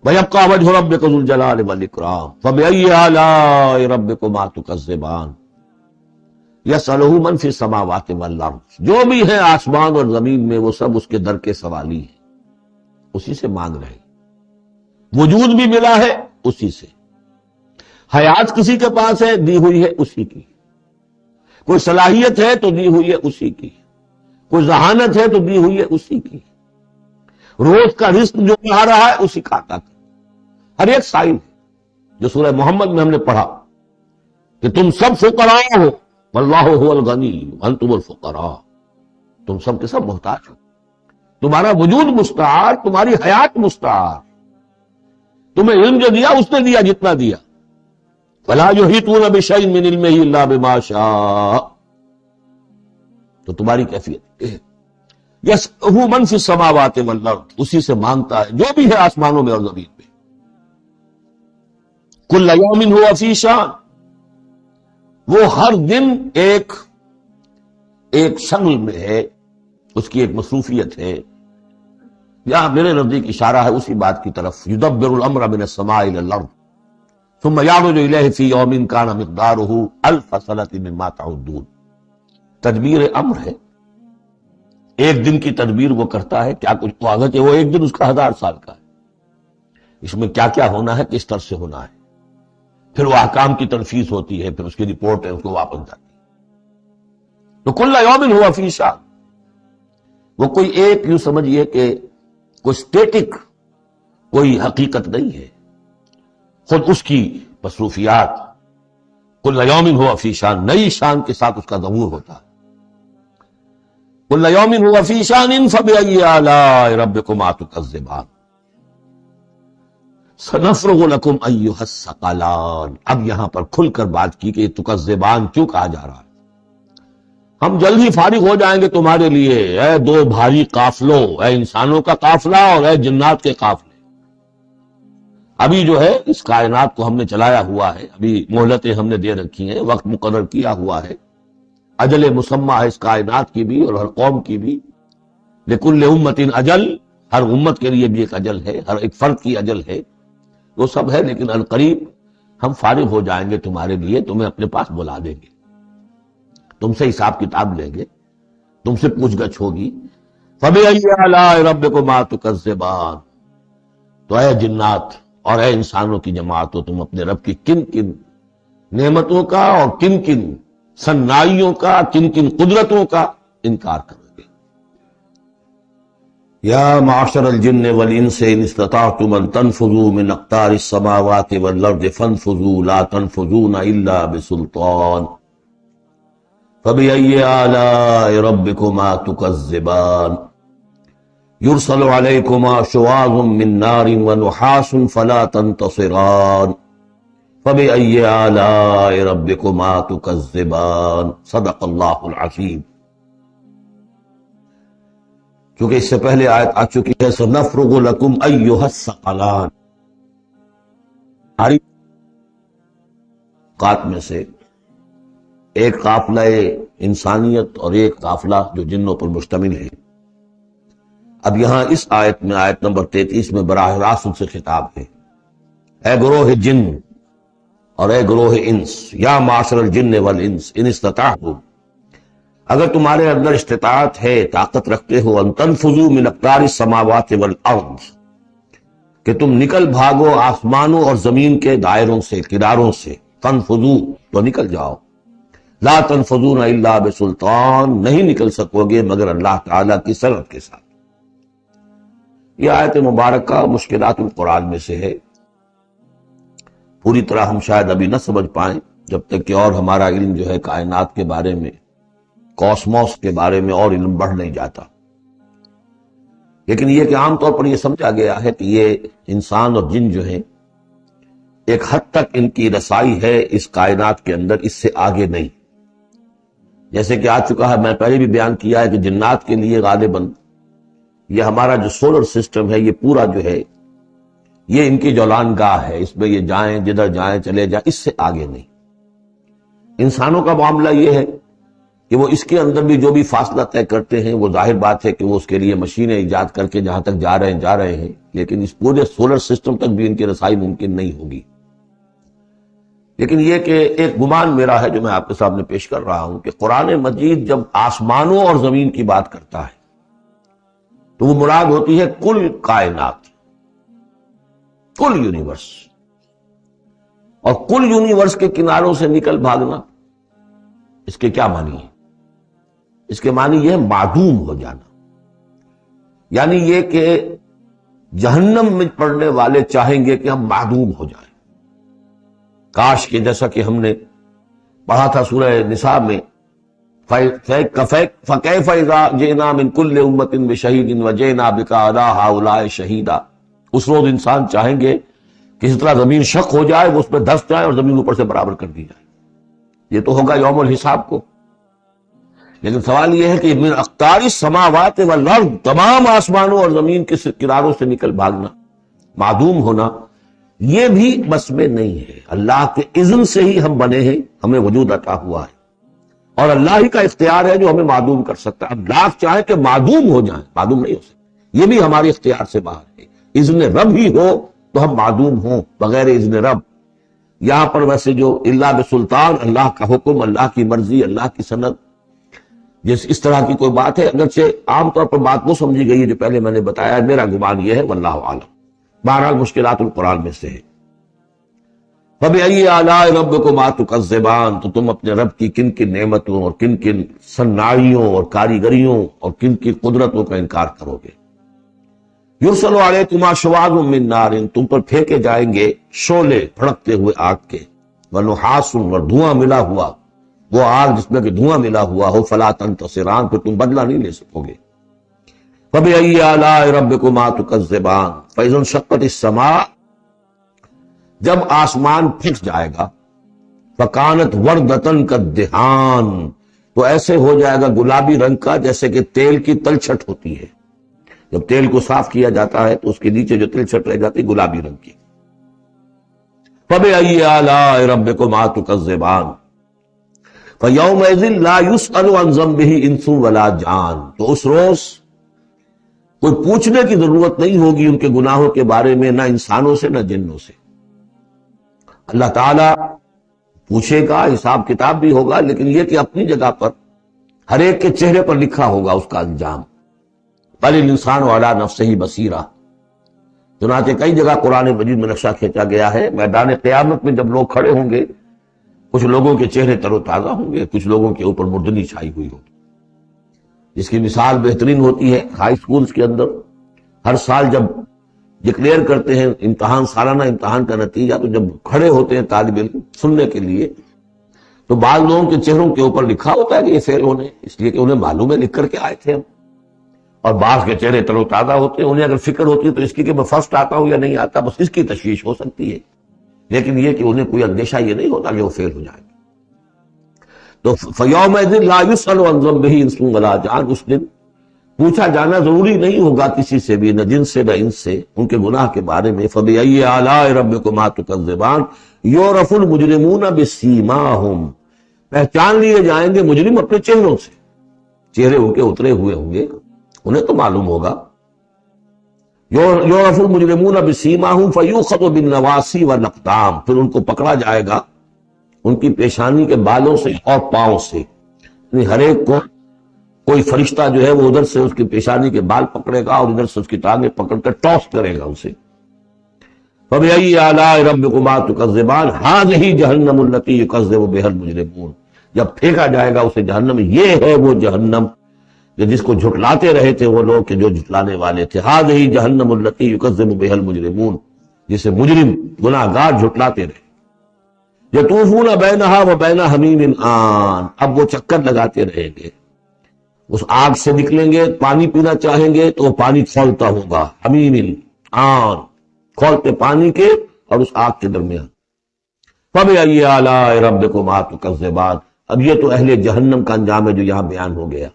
وَيَبْقَى وَجْهُ رَبِّكَ ذُو الْجَلَالِ وَالْإِكْرَامِ فَبِأَيِّ آلَاءِ رَبِّكُمَا تُكَذِّبَانِ يَسْأَلُهُ مَنْ فِي السَّمَاوَاتِ وَالْأَرْضِ، جو بھی ہے آسمان اور زمین میں وہ سب اس کے در کے سوالی ہیں، اسی سے مانگ رہے، وجود بھی ملا ہے اسی سے، حیات کسی کے پاس ہے دی ہوئی ہے اسی کی، کوئی صلاحیت ہے تو دی ہوئی ہے اسی کی، کوئی ذہانت ہے تو دی ہوئی ہے اسی کی، روز کا رزق جو آ رہا ہے اسی کا عطا کرتا ہے، ہر ایک سائل ہے، جو سورہ محمد میں ہم نے پڑھا کہ تم سب فقراء ہو واللہ هو الغنی وانتم الفقراء، تم سب کے سب محتاج ہو، تمہارا وجود مستعار، تمہاری حیات مستعار، تمہیں علم جو دیا اس نے دیا جتنا دیا، فلا یحیطون بشیء من علمہ الا بما شاء، تو تمہاری کیفیت ہے یسألہ من فی السماوات والارض، اسی سے مانگتا ہے جو بھی ہے آسمانوں میں اور زمین میں، کل یوم ہوا فی شان، وہ ہر دن ایک شغل میں ہے، اس کی ایک مصروفیت ہے۔ یہاں میرے نزدیک اشارہ ہے اسی بات کی طرف، یدبر الامر من السماء الى الارض ثم يعرج الیہ فی یوم کان مقدارہ الف سنۃ مما تعدون، تدبیر امر ہے، ایک دن کی تدبیر وہ کرتا ہے، کیا کچھ اگرچہ کہ وہ ایک دن اس کا 1000 سال کا ہے، اس میں کیا کیا ہونا ہے، کس طرح سے ہونا ہے، پھر وہ احکام کی تنفیذ ہوتی ہے، پھر اس کی رپورٹ ہے، اس کو واپس جاتی ہے۔ تو کل یوم ہوا فی شان، وہ کوئی ایک یوں سمجھیے کہ کوئی اسٹیٹک کوئی حقیقت نہیں ہے، خود اس کی مصروفیات، کل یوم ہوا فی شان، نئی شان کے ساتھ اس کا ظہور ہوتا ہے۔ کل یوم ہوا فی شان فبأی آلاء ربکما تکذبان سنفرغ لکم ایھا الثقلان، اب یہاں پر کھل کر بات کی کہ یہ تکذبان کیوں کہا جا رہا ہے، ہم جلد ہی فارغ ہو جائیں گے تمہارے لیے، اے دو بھاری قافلوں، اے انسانوں کا قافلہ اور اے جنات کے قافلے۔ ابھی جو ہے اس کائنات کو ہم نے چلایا ہوا ہے، ابھی مہلتیں ہم نے دے رکھی ہیں، وقت مقرر کیا ہوا ہے، اجل مسمى ہے اس کائنات کی بھی اور ہر قوم کی بھی، لکل امت اجل، ہر امت کے لیے بھی ایک اجل ہے، ہر ایک فرد کی اجل ہے، وہ سب ہے، لیکن القریب ہم فارغ ہو جائیں گے تمہارے لیے، تمہیں اپنے پاس بلا دیں گے، تم سے حساب کتاب لیں گے، تم سے پوچھ گچھ ہوگی۔ فبأی آلاء ربکما تکذبان، تو اے جنات اور اے انسانوں کی جماعتوں، تم اپنے رب کی کن کن نعمتوں کا اور کن کن سنائیوں کا، کن کن قدرتوں کا انکار کرو گے۔ یا معشر الجن والانس ان استطعتم ان تنفذوا من اقطار السماوات والارض فانفذوا لا تنفذون الا بسلطان فبأي آلاء ربكما تكذبان يرسل عليكما شواظ من نار ونحاس فلا تنتصران فبأي آلاء ربكما تكذبان صدق اللہ العظیم۔ چونکہ اس سے پہلے آیت آ چکی ہے سنفرغ لکم ایھا الثقلان، ہماری اوقات میں سے ایک قافلہ انسانیت اور ایک قافلہ جو جنوں پر مشتمل ہے۔ اب یہاں اس آیت میں، آیت نمبر 33 میں براہ راست ان سے خطاب ہے، اے گروہ جن اور اے گروہ انس، یا معاشر الجن والانس ان استطعتم، اگر تمہارے اندر استطاعت ہے، طاقت رکھتے ہو، ان تنفذوا من اقطار السماوات والارض، کہ تم نکل بھاگو آسمانوں اور زمین کے دائروں سے، کناروں سے، تنفذوا تو نکل جاؤ، لا تنفذون الا بسلطان، نہیں نکل سکو گے مگر اللہ تعالیٰ کی سرعت کے ساتھ۔ یہ آیت مبارکہ مشکلات القرآن میں سے ہے، پوری طرح ہم شاید ابھی نہ سمجھ پائیں جب تک کہ اور ہمارا علم جو ہے کائنات کے بارے میں، کاسموس کے بارے میں اور علم بڑھ نہیں جاتا۔ لیکن یہ کہ عام طور پر یہ سمجھا گیا ہے کہ یہ انسان اور جن جو ہیں ایک حد تک ان کی رسائی ہے اس کائنات کے اندر، اس سے آگے نہیں۔ جیسے کہ آ چکا ہے، میں پہلے بھی بیان کیا ہے کہ جنات کے لیے غالباً یہ ہمارا جو سولر سسٹم ہے، یہ پورا جو ہے یہ ان کی جولان گاہ ہے، اس میں یہ جائیں جدھر جائیں چلے جائیں، اس سے آگے نہیں۔ انسانوں کا معاملہ یہ ہے کہ وہ اس کے اندر بھی جو بھی فاصلہ طے کرتے ہیں، وہ ظاہر بات ہے کہ وہ اس کے لیے مشینیں ایجاد کر کے جہاں تک جا رہے ہیں، لیکن اس پورے سولر سسٹم تک بھی ان کی رسائی ممکن نہیں ہوگی۔ لیکن یہ کہ ایک گمان میرا ہے جو میں آپ کے سامنے پیش کر رہا ہوں کہ قرآن مجید جب آسمانوں اور زمین کی بات کرتا ہے تو وہ مراد ہوتی ہے کل کائنات، کل یونیورس، اور کل یونیورس کے کناروں سے نکل بھاگنا، اس کے کیا معنی ہے؟ اس کے معنی یہ ہے معدوم ہو جانا، یعنی یہ کہ جہنم میں پڑنے والے چاہیں گے کہ ہم معدوم ہو جائیں۔ کاش کہ جیسا کہ ہم نے پڑھا تھا سورہ نساء میں، فَكَيْفَ إِذَا جِئْنَا مِن كُلِّ أُمَّةٍ بِشَهِيدٍ وَجِئْنَا بِكَ عَلَىٰ هَٰؤُلَاءِ شَهِيدًا۔ اس روز انسان چاہیں گے کہ اس طرح زمین شق ہو جائے، وہ اس پہ دھس جائے اور زمین اوپر سے برابر کر دی جائے۔ یہ تو ہوگا یوم الحساب کو۔ لیکن سوال یہ ہے کہ من اقطار السماوات والارض، تمام آسمانوں اور زمین کے کناروں سے نکل بھاگنا، معدوم ہونا، یہ بھی بس میں نہیں ہے۔ اللہ کے اذن سے ہی ہم بنے ہیں، ہمیں وجود عطا ہوا ہے، اور اللہ ہی کا اختیار ہے جو ہمیں معدوم کر سکتا ہے۔ اب لاکھ چاہیں کہ معدوم ہو جائیں، معدوم نہیں ہو سکتے، یہ بھی ہمارے اختیار سے باہر ہے۔ اذن رب ہی ہو تو ہم معدوم ہوں بغیر اذن رب۔ یہاں پر ویسے جو اللہ بسلطان، اللہ کا حکم، اللہ کی مرضی، اللہ کی سند، اس طرح کی کوئی بات ہے، اگرچہ عام طور پر بات وہ سمجھی گئی ہے جو پہلے میں نے بتایا، میرا گمان یہ ہے واللہ عالم۔ بہرحال مشکلات القرآن میں سے ہے۔ فَبِأَيِّ آلَاءِ رَبِّكُمَا تُكَذِّبَانِ، تو تم اپنے رب کی کن کن نعمتوں اور کن کن صناعیوں اور کاریگریوں اور کن کن قدرتوں کا انکار کرو گے۔ یُرْسَلُ عَلَيْكُمَا شُوَاظٌ مِّن نَارٍ، تم پر پھینکے جائیں گے شعلے بھڑکتے ہوئے آگ کے، وَنُحَاسٌ، اور دھواں ملا ہوا، وہ آگ جس میں کہ دھواں ملا ہوا ہو، فَلَا تَنتَصِرَانِ، پھر تم بدلہ نہیں لے سکو گے۔ فَبِأَيِّ آلَاءِ رَبِّكُمَا تُكَذِّبَانِ، فَإِذَا انشَقَّتِ السَّمَاءُ، جب آسمان پھٹ جائے گا، فَكَانَتْ وَرْدَةً كَالدِّهَانِ، تو ایسے ہو جائے گا گلابی رنگ کا جیسے کہ تیل کی تلچھٹ ہوتی ہے۔ جب تیل کو صاف کیا جاتا ہے تو اس کے نیچے جو تلچھٹ رہ جاتی ہے گلابی رنگ کی۔ فَبِأَيِّ آلَاءِ رَبِّكُمَا تُكَذِّبَانِ فَيَوْمَئِذٍ لَا يُسْأَلُ عَنْ ذَنبِهِ إِنسٌ وَلَا جَانٌ، تو اس روز کوئی پوچھنے کی ضرورت نہیں ہوگی ان کے گناہوں کے بارے میں، نہ انسانوں سے نہ جنوں سے۔ اللہ تعالیٰ پوچھے گا، حساب کتاب بھی ہوگا، لیکن یہ کہ اپنی جگہ پر ہر ایک کے چہرے پر لکھا ہوگا اس کا انجام۔ بل الانسان علی نفسہ بصیرہ، چنانچہ کئی جگہ قرآن مجید میں نقشہ کھینچا گیا ہے، میدان قیامت میں جب لوگ کھڑے ہوں گے، کچھ لوگوں کے چہرے تر و تازہ ہوں گے، کچھ لوگوں کے اوپر مردنی چھائی ہوئی ہوگی، جس کی مثال بہترین ہوتی ہے ہائی سکولز کے اندر۔ ہر سال جب ڈکلیئر کرتے ہیں امتحان، سالانہ امتحان کا نتیجہ، تو جب کھڑے ہوتے ہیں طالب علم سننے کے لیے، تو بعض لوگوں کے چہروں کے اوپر لکھا ہوتا ہے کہ یہ فیل ہونے، اس لیے کہ انہیں معلوم ہے لکھ کر کے آئے تھے ہم، اور بعض کے چہرے تر و تازہ ہوتے ہیں، انہیں اگر فکر ہوتی ہے تو اس کی کہ میں فرسٹ آتا ہوں یا نہیں آتا، بس اس کی تشویش ہو سکتی ہے، لیکن یہ کہ انہیں کوئی اندیشہ یہ نہیں ہوتا کہ وہ فیل ہو جائے۔ تو فَيَوْمَئِذٍ لَا يُسْأَلُ عَنْ ذَنبِهِ إِنسٌ وَلَا جَانٌ، اس دن پوچھا جانا ضروری نہیں ہوگا کسی سے بھی، نہ جن سے نہ انس سے، ان کے گناہ کے بارے میں۔ فَبِأَيِّ آلَاءِ رَبِّكُمَا تُكَذِّبَانِ يُعْرَفُ الْمُجْرِمُونَ بِسِیمَاهُمْ، پہچان لیے جائیں گے مجرم اپنے چہروں سے، چہرے ان کے اترے ہوئے ہوں گے، انہیں تو معلوم ہوگا۔ یعرف المجرمون بسیماہم فیؤخذ بالنواصی والاقدام، پھر ان کو پکڑا جائے گا ان کی پیشانی کے بالوں سے اور پاؤں سے، یعنی ہر ایک کو کوئی فرشتہ جو ہے وہ ادھر سے اس کی پیشانی کے بال پکڑے گا اور ادھر سے اس کی ٹانگیں پکڑ کر ٹاس کرے گا اسے۔ فَبِأَيِّ آلَاءِ رَبِّكُمَا تُكَذِّبَانِ هَٰذِهِ جَهَنَّمُ الَّتِي يُكَذِّبُ بِهَا الْمُجْرِمُونَ، جب پھینکا جائے گا اسے جہنم، یہ ہے وہ جہنم کہ جس کو جھٹلاتے رہے تھے وہ لوگ کہ جو جھٹلانے والے تھے، هَٰذِهِ جَهَنَّمُ الَّتِي يُكَذِّبُ بِهَا الْمُجْرِمُونَ، جسے مجرم گناہگار جھٹلاتے رہے۔ يَطُوفُونَ بَيْنَهَا وَبَيْنَ حَمِيمٍ آن، اب وہ چکر لگاتے رہیں گے، اس آگ سے نکلیں گے، پانی پینا چاہیں گے تو وہ پانی کھولتا ہوگا، حمیم آن، کھولتے پانی کے اور اس آگ کے درمیان۔ فَبِأَيِّ آلَاءِ رَبِّكُمَا تُكَذِّبَانِ، اب یہ تو اہل جہنم کا انجام ہے جو یہاں بیان ہو گیا۔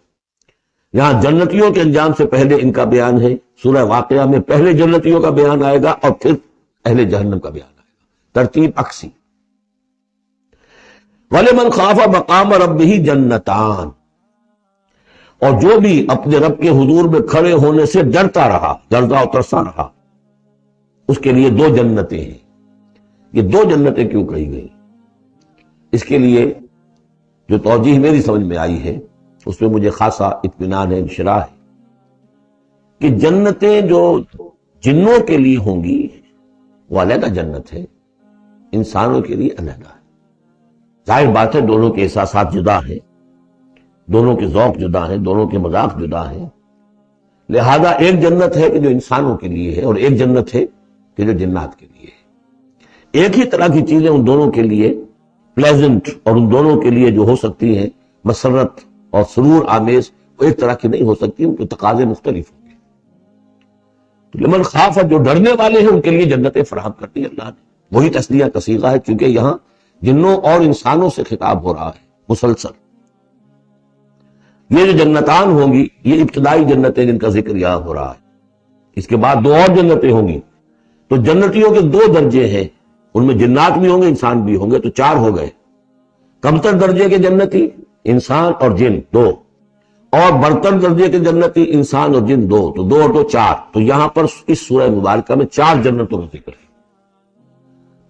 یہاں جنتیوں کے انجام سے پہلے ان کا بیان ہے، سورہ واقعہ میں پہلے جنتیوں کا بیان آئے گا اور پھر اہل جہنم کا بیان آئے گا، ترتیب عکسی۔ وَلِمَنْ خَافَ مَقَامَ رَبِّهِ جَنَّتَانِ، اور جو بھی اپنے رب کے حضور میں کھڑے ہونے سے ڈرتا رہا، ڈرتا اور ترسا رہا، اس کے لیے دو جنتیں ہیں۔ یہ دو جنتیں کیوں کہی گئی؟ اس کے لیے جو توجیہ میری سمجھ میں آئی ہے اس میں مجھے خاصا اطمینان ہے، انشراح ہے کہ جنتیں جو جنوں کے لیے ہوں گی وہ علیحدہ جنت ہے، انسانوں کے لیے علیحدہ ہے۔ ظاہر بات ہے دونوں کے احساسات جدا ہیں، دونوں کے ذوق جدا ہیں، دونوں کے مذاق جدا ہیں، لہذا ایک جنت ہے کہ جو انسانوں کے لیے ہے اور ایک جنت ہے کہ جو جنات کے لیے ہے۔ ایک ہی طرح کی چیزیں ان دونوں کے لیے پلیزنٹ اور ان دونوں کے لیے جو ہو سکتی ہیں مسرت اور سرور آمیز، وہ ایک طرح کی نہیں ہو سکتی، ان کے تقاضے مختلف ہوں گے۔ تو لمن خاف، جو ڈرنے والے ہیں ان کے لیے جنتیں فراہم کرتی اللہ نے، وہی تسلیہ کا صیغہ ہے چونکہ یہاں جنوں اور انسانوں سے خطاب ہو رہا ہے مسلسل۔ یہ جو جنتان ہوں گی یہ ابتدائی جنتیں جن کا ذکر یہاں ہو رہا ہے، اس کے بعد دو اور جنتیں ہوں گی، تو جنتیوں کے دو درجے ہیں، ان میں جنات بھی ہوں گے انسان بھی ہوں گے، تو چار ہو گئے۔ کمتر درجے کے جنتی انسان اور جن دو، اور برتر درجے کے جنتی انسان اور جن دو، تو دو اور دو چار۔ تو یہاں پر اس سورہ مبارکہ میں چار جنتوں کا ذکر ہے۔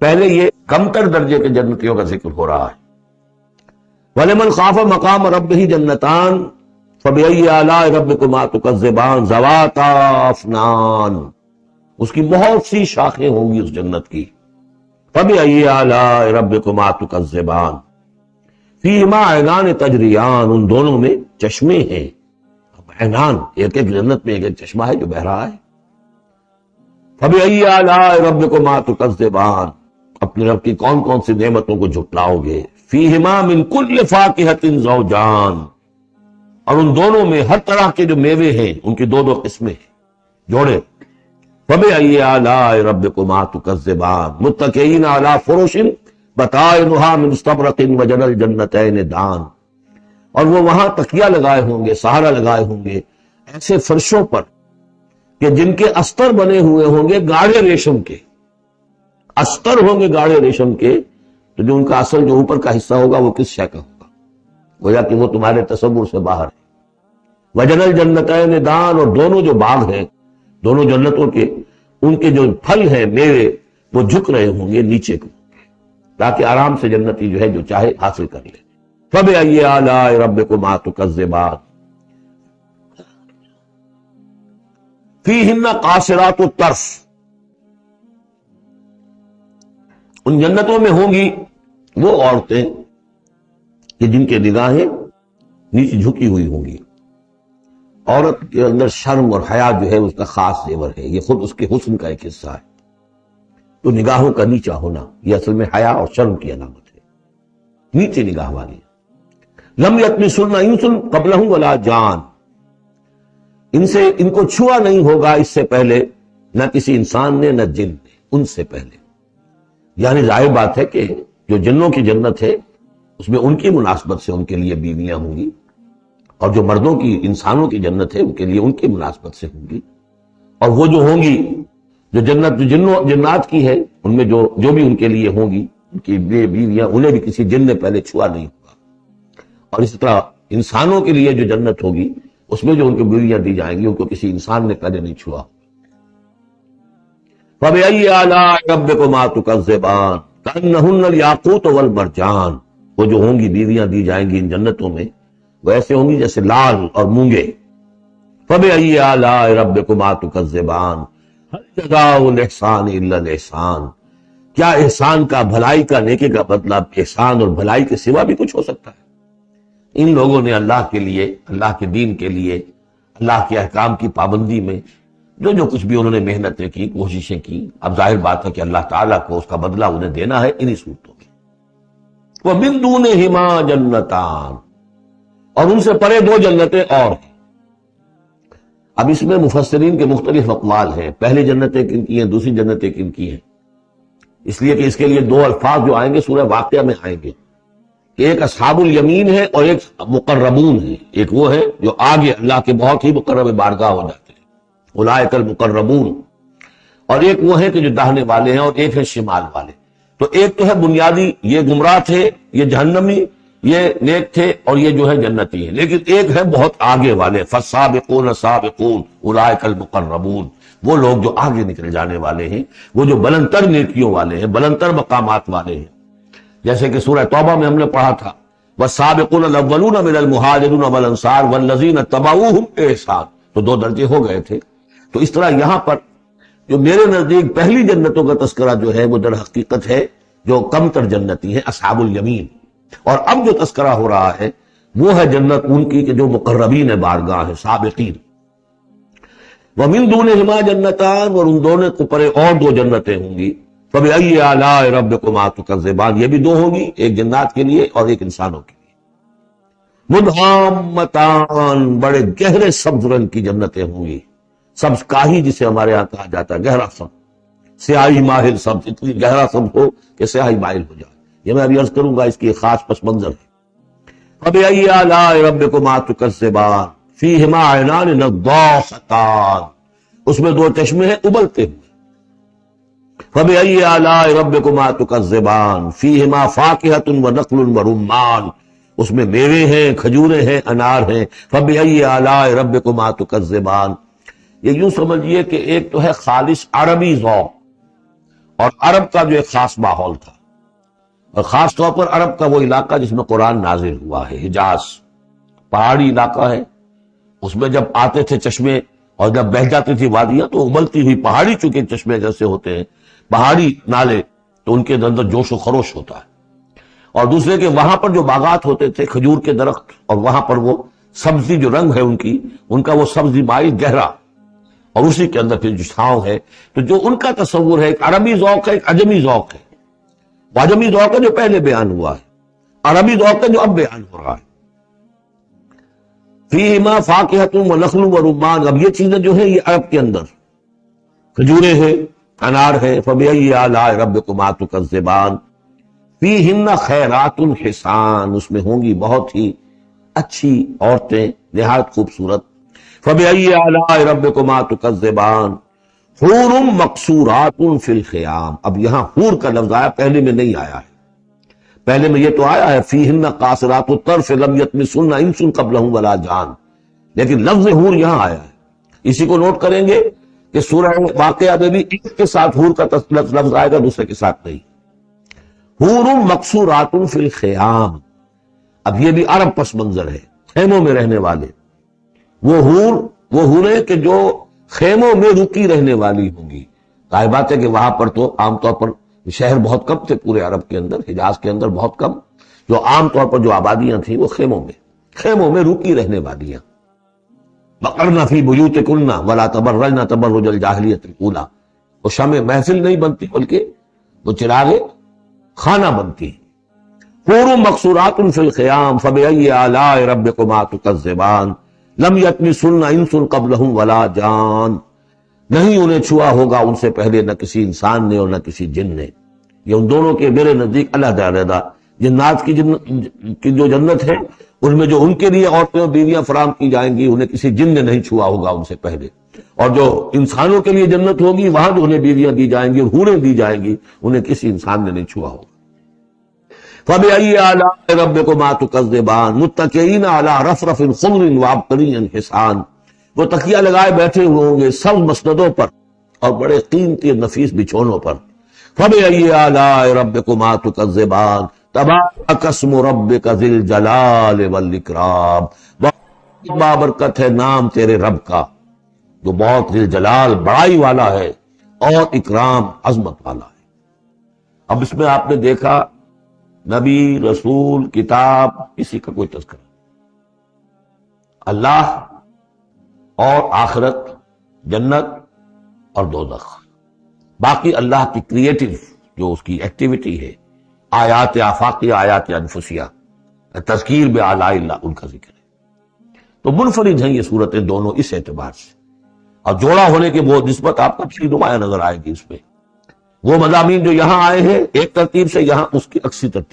پہلے یہ کمتر درجے کے جنتیوں کا ذکر ہو رہا ہے۔ وَلِمَنْ خَافَ مَقَامَ رَبِّهِ جَنَّتَانِ فَبِأَيِّ آلَاءِ رَبِّكُمَا تُكَذِّبَانِ ذَوَاتَا أَفْنَانٍ، اس کی بہت سی شاخیں ہوں گی اس جنت کی۔ فَبِأَيِّ آلَاءِ رَبِّكُمَا تُكَذِّبَانِ فِيهِمَا عَيْنَانِ تَجْرِيَانِ، ان دونوں میں چشمے ہیں۔ اب عینان، ایک ایک جنت میں ایک ایک چشمہ ہے جو بہہ رہا ہے۔ فَبِأَيِّ آلَاءِ رَبِّكُمَا تُكَذِّبَانِ، اپنے رب کی کون کون سی نعمتوں کو جھٹلاؤ گے۔ فِيهِمَا مِن كُلِّ فَاكِهَةٍ زَوْجَانِ، اور ان دونوں میں ہر طرح کے جو میوے ہیں ان کی دو دو قسمیں ہیں، جوڑے۔ فَبِأَيِّ آلَاءِ رَبِّكُمَا تُكَذِّبَانِ مُتَّكِئِينَ عَلَىٰ فُرُشٍ بَطَائِنُهَا مِن اسْتَبْرَقٍ وَجَنَى الْجَنَّتَيْنِ دَانٍ، اور وہ وہاں تکیہ لگائے ہوں گے، سہارا لگائے ہوں گے ایسے فرشوں پر کہ جن کے استر بنے ہوئے ہوں گے گاڑھے ریشم کے، استر ہوں گے گاڑھے ریشم کے، تو جو ان کا اصل جو اوپر کا حصہ ہوگا وہ کس شے کا ہوگا، گویا کہ وہ تمہارے تصور سے باہر ہے۔ وَجَنَى الْجَنَّتَيْنِ دَانٍ، اور دونوں جو باغ ہیں دونوں جنتوں کے، ان کے جو پھل ہیں میوے وہ جھک رہے ہوں گے نیچے کو، تاکہ آرام سے جنتی جو ہے جو چاہے حاصل کر لے۔ فَبِأَيِّ آلَاءِ رَبِّكُمَا تُكَذِّبَانِ فِيهِنَّ قَاصِرَاتُ الطَّرْفِ، ان جنتوں میں ہوں گی وہ عورتیں کہ جن کے نگاہیں نیچے جھکی ہوئی ہوں گی۔ عورت کے اندر شرم اور حیا جو ہے اس کا خاص زیور ہے، یہ خود اس کے حسن کا ایک حصہ ہے۔ تو نگاہوں کا نیچا ہونا یہ اصل میں حیا اور شرم کی علامت ہے، نیچے نگاہ والی۔ لم یطمثن انس قبلہم ولا جان، ان کو چھوا نہیں ہوگا اس سے پہلے نہ کسی انسان نے نہ جن نے، ان سے پہلے۔ یعنی ظاہر بات ہے کہ جو جنوں کی جنت ہے اس میں ان کی مناسبت سے ان کے لیے بیویاں ہوں گی، اور جو مردوں کی انسانوں کی جنت ہے ان کے لیے ان کی مناسبت سے ہوں گی، اور وہ جو ہوں گی جو جنت جو جنات کی ہے ان میں جو بھی ان کے لیے ہوں گی ان کی بیویاں، انہیں بھی کسی جن نے پہلے چھوا نہیں ہوگا۔ اور اسی طرح انسانوں کے لیے جو جنت ہوگی اس میں جو ان کو بیویاں دی جائیں گی ان کو کسی انسان نے کبھی نہیں چھوا۔ فَبِأَيِّ آلَاءِ رَبِّكُمَا تُكَذِّبَانِ كَأَنَّهُنَّ الْيَاقُوتُ وَالْمَرْجَانُ، وہ جو ہوں گی بیویاں دی جائیں گی ان جنتوں میں وہ ایسے ہوں گی جیسے لال اور مونگے۔ فَبِأَيِّ آلَاءِ رَبِّكُمَا تُكَذِّبَانِ هَلْ جَزَاءُ الْإِحْسَانِ إِلَّا الْإِحْسَانُ، کیا احسان کا، بھلائی کا، نیکی کا بدلہ احسان اور بھلائی کے سوا بھی کچھ ہو سکتا ہے؟ ان لوگوں نے اللہ کے لیے، اللہ کے دین کے لیے، اللہ کے احکام کی پابندی میں جو کچھ بھی انہوں نے محنتیں کی، کوششیں کی، اب ظاہر بات ہے کہ اللہ تعالیٰ کو اس کا بدلہ انہیں دینا ہے انہی صورتوں میں۔ وَمِن دُونِهِمَا جَنَّتَانِ، اور ان سے پرے دو جنتیں اور ہیں۔ اب اس میں مفسرین کے مختلف اقوال ہیں، پہلی جنتیں کن کی ہیں، دوسری جنتیں کن کی ہیں، اس لیے کہ اس کے لیے دو الفاظ جو آئیں گے سورہ واقعہ میں آئیں گے، ایک اصحاب الیمین ہے اور ایک مقربون ہے۔ ایک وہ ہے جو آگے اللہ کے بہت ہی مقرب بارگاہ ہو جاتے ہیں، اولئک المقربون، اور ایک وہ ہے کہ جو داہنے والے ہیں اور ایک ہے شمال والے۔ تو ایک تو ہے بنیادی، یہ گمراہ تھے، یہ جہنمی، یہ نیک تھے، اور یہ جو ہے جنتی ہے، لیکن ایک ہے بہت آگے والے، فالسابقون سابقون اولئک المقربون، وہ لوگ جو آگے نکل جانے والے ہیں، وہ جو بلندتر نیکیوں والے ہیں، بلندتر مقامات والے ہیں۔ جیسے کہ سورہ توبہ میں ہم نے پڑھا تھا والسابقون الاولون من المہاجرین والانصار والذین اتبعوہم بإحسان، تو دو درجے ہو گئے تھے۔ تو اس طرح یہاں پر جو میرے نزدیک پہلی جنتوں کا تذکرہ جو ہے وہ در حقیقت ہے جو کم تر جنتی ہیں، اصحاب الیمین، اور اب جو تذکرہ ہو رہا ہے وہ ہے جنت ان کی کہ جو مقربین بارگاہ ہیں، سابقین۔ وَمِن دُونِهِمَا جَنَّتَانِ، اور ان دونوں کو پرے اور دو جنتیں ہوں گی۔ فَبِأَيِّ آلَاءِ رَبِّكُمَا تُكَذِّبَانِ، یہ بھی دو ہوں گی، ایک جنات کے لیے اور ایک انسانوں کے لیے۔ مُدْهَامَّتَانِ، بڑے گہرے سبز رنگ کی جنتیں ہوں گی، سبز کاہی جسے ہمارے ہاں کہا جاتا ہے، گہرا سبز، سیاہی مائل سبز، اتنی گہرا سبز ہو کہ سیاہی مائل ہو جائے۔ یہ میں ابھی عرض کروں گا، اس کی ایک خاص پس منظر ہے۔ فَبِأَيِّ آلَاءِ رَبِّكُمَا تُكَذِّبَانِ فِيهِمَا عَيْنَانِ نَضَّاخَتَانِ، اس میں دو چشمے ہیں ابلتے ہوئے۔ فَبِأَيِّ آلَاءِ رَبِّكُمَا تُكَذِّبَانِ فِيهِمَا فَاكِهَةٌ وَنَخْلٌ وَرُمَّانٌ، اس میں میوے ہیں، کھجوریں ہیں، انار ہیں۔ فَبِأَيِّ آلَاءِ رَبِّكُمَا تُكَذِّبَانِ، یہ یوں سمجھیے کہ ایک تو ہے خالص عربی ذوق، اور عرب کا جو ایک خاص ماحول تھا، اور خاص طور پر عرب کا وہ علاقہ جس میں قرآن نازل ہوا ہے، حجاز، پہاڑی علاقہ ہے، اس میں جب آتے تھے چشمے اور جب بہہ جاتی تھی وادیاں تو ابلتی ہوئی پہاڑی، چونکہ چشمے جیسے ہوتے ہیں پہاڑی نالے، تو ان کے اندر جوش و خروش ہوتا ہے۔ اور دوسرے کہ وہاں پر جو باغات ہوتے تھے کھجور کے درخت، اور وہاں پر وہ سبزی جو رنگ ہے ان کا وہ سبزی مائل گہرا، اور اسی کے اندر پھر جو چھاؤں ہے، تو جو ان کا تصور ہے ایک عربی ذوق ہے، ایک عجمی ذوق ہے۔ عجمی ذوق ہے جو پہلے بیان ہوا ہے، عربی ذوق ہے جو اب بیان ہو رہا ہے۔ فیہما فاکہۃ ونخل ورمان، اب یہ چیزیں جو ہیں یہ عرب کے اندر کھجوریں ہیں، انار ہے۔ فبأي آلاء ربكما تكذبان فیہن خیرات حسان، اس میں ہوں گی بہت ہی اچھی عورتیں، نہایت خوبصورت۔ فبأي آلاء ربكما تكذبان حور مقصورات فی الخیام، اب یہاں حور کا لفظ آیا، پہلے میں نہیں آیا ہے۔ پہلے میں یہ تو آیا ہے فیہن قاصرات الطرف لم یطمثن انس قبلہم ولا جان، لیکن لفظ حور یہاں آیا ہے۔ اسی کو نوٹ کریں گے کہ سورہ واقعہ میں بھی ایک کے ساتھ حور کا لفظ آئے گا، دوسرے کے ساتھ نہیں۔ حور مقصورات فی الخیام، اب یہ بھی عرب پس منظر ہے، خیموں میں رہنے والے وہ حوریں کہ جو خیموں میں رکی رہنے والی ہوں گی۔ ظاہر بات ہے کہ وہاں پر تو عام طور پر شہر بہت کم تھے، پورے عرب کے اندر، حجاز کے اندر بہت کم، جو عام طور پر جو آبادیاں تھیں وہ خیموں میں رکی رہنے والیاں۔ وَقَرْنَ فِي بُيُوتِكُنَّ وَلَا تَبَرَّجْنَ تَبَرُّجَ الْجَاهِلِيَّةِ الْأُولَىٰ، وہ شمع محفل نہیں بنتی بلکہ وہ چراغ خانہ بنتی۔ حور مقصورات فی الخیام فبأي آلاء ربكما تكذبان لم يطمثن انس قبلہم ولا جان، نہیں انہیں چھوا ہوگا ان سے پہلے نہ کسی انسان نے اور نہ کسی جن نے۔ یہ ان دونوں کے میرے نزدیک علیحدہ علیحدہ، جنات کی جو جنت ہے ان میں جو ان کے لیے عورتیں اور بیویاں فراہم کی جائیں گی انہیں کسی جن نے نہیں چھوا ہوگا ان سے پہلے، اور جو انسانوں کے لیے جنت ہوگی وہاں جو انہیں بیویاں دی جائیں گی اور حوریں دی جائیں گی انہیں کسی انسان نے نہیں چھوا ہوگا۔ فَبِأَيِّ آلَاءِ رَبِّكُمَا تُكَذِّبَانِ مُتَّكِئِينَ عَلَىٰ رَفْرَفٍ خُضْرٍ وَعَبْقَرِيٍّ حِسَانٍ، وہ تکیہ لگائے بیٹھے ہوئے ہوں گے سب مسندوں پر اور بڑے قیمتی اور نفیس بچھونوں پر۔ فَبِأَيِّ آلَاءِ رَبِّكُمَا تُكَذِّبَانِ تَبَارَكَ اسْمُ رَبِّكَ ذِي الْجَلَالِ وَالْإِكْرَامِ، بہت بابرکت ہے نام تیرے رب کا جو بہت ذی الجلال بڑائی والا ہے اور اکرام عظمت والا ہے۔ اب اس میں آپ نے دیکھا نبی، رسول، کتاب، کسی کا کوئی تذکرہ، اللہ اور آخرت، جنت اور دوزخ، باقی اللہ کی کریٹو جو اس کی ایکٹیویٹی ہے، آیات آفاقیہ، آیات انفسیہ، تذکیر بآلاء اللہ، ان کا ذکر ہے۔ تو منفرد ہیں یہ صورتیں دونوں اس اعتبار سے، اور جوڑا ہونے کے وہ نسبت آپ کو اچھی نمایاں نظر آئے گی اس میں۔ وہ مضامین جو یہاں آئے ہیں ایک ترتیب سے، یہاں اس کی عکسی ترتیب